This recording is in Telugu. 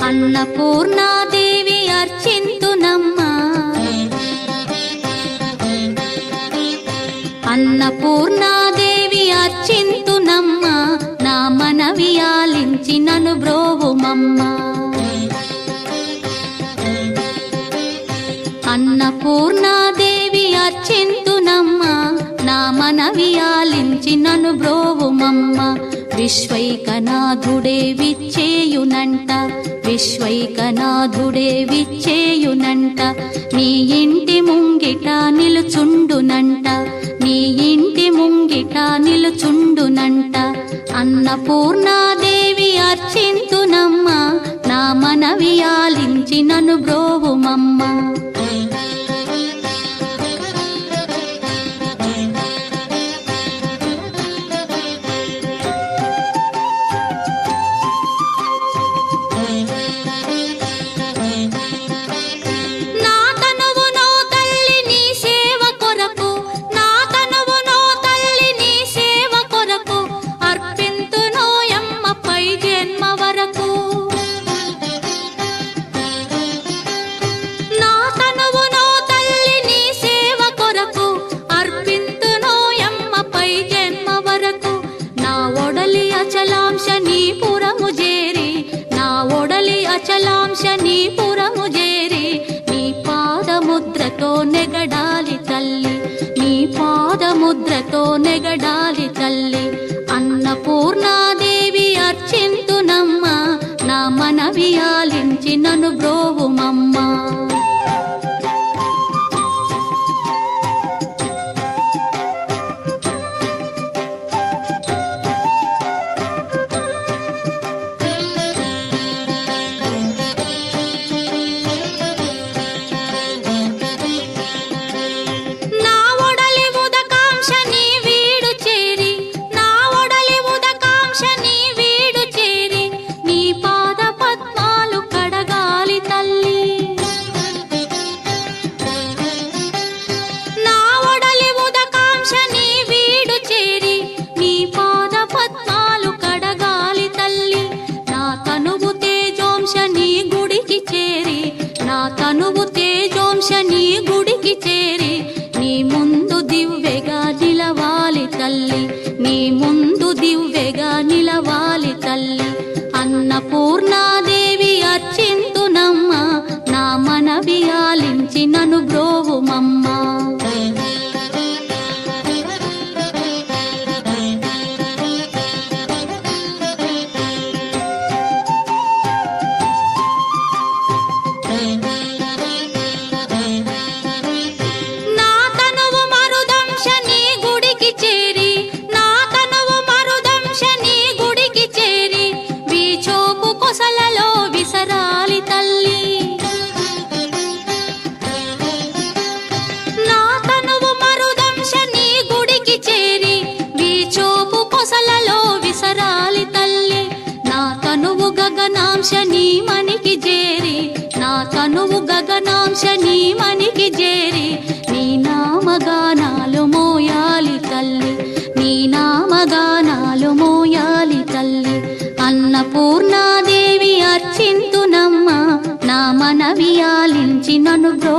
అన్నపూర్ణాదేవి అర్చింతునమ్మా, అన్నపూర్ణాదేవి అర్చింతునమ్మా, నా మనవి ఆలించి నన్ను బ్రోవుమమ్మా. అన్నపూర్ణాదేవి అర్చింతునమ్మా, నా మనవి ఆలించి నన్ను బ్రోవుమమ్మా. విశ్వైకనాథుడే విచ్చేయునంట, విశ్వైకనాథుడే విచ్చేయునంట, నీ ఇంటి ముంగిట నిలుచుండునంట, నీ ఇంటి ముంగిట నిలుచుండునంట. అన్నపూర్ణాదేవి అర్చింతునమ్మా, నా మనవి ఆలించి నన్ను బ్రోవుమమ్మా. అచలాంశనీపురము చేరి నీ పాదముద్రతో నెగడాలి తల్లి, నీ పాదముద్రతో నెగడాలి తల్లి. అన్నపూర్ణాదేవి అర్చింతునమ్మా, నా మనవి ఆలించి నన్ను బ్రోవుమమ్మా. తనువు తేజోంశని గుడికి చేరి నీ ముందు దివ్వెగా నిలవాలి తల్లి, నీ ముందు దివ్వెగా నిలవాలి తల్లి. అన్నపూర్ణాదేవి అర్చింతునమ్మా, నా మనవి ఆలించి నన్ను బ్రోవుమమ్మా. గగనాంశని మనికి చేరి, నా తనువు గగనాంశని మనికి చేరి నీ నామగానాలు మోయాలి తల్లి, నీ నామగానాలు మోయాలి తల్లి. అన్నపూర్ణాదేవి అర్చింతునమ్మా, నా మనవి ఆలించి నన్ను బ్రో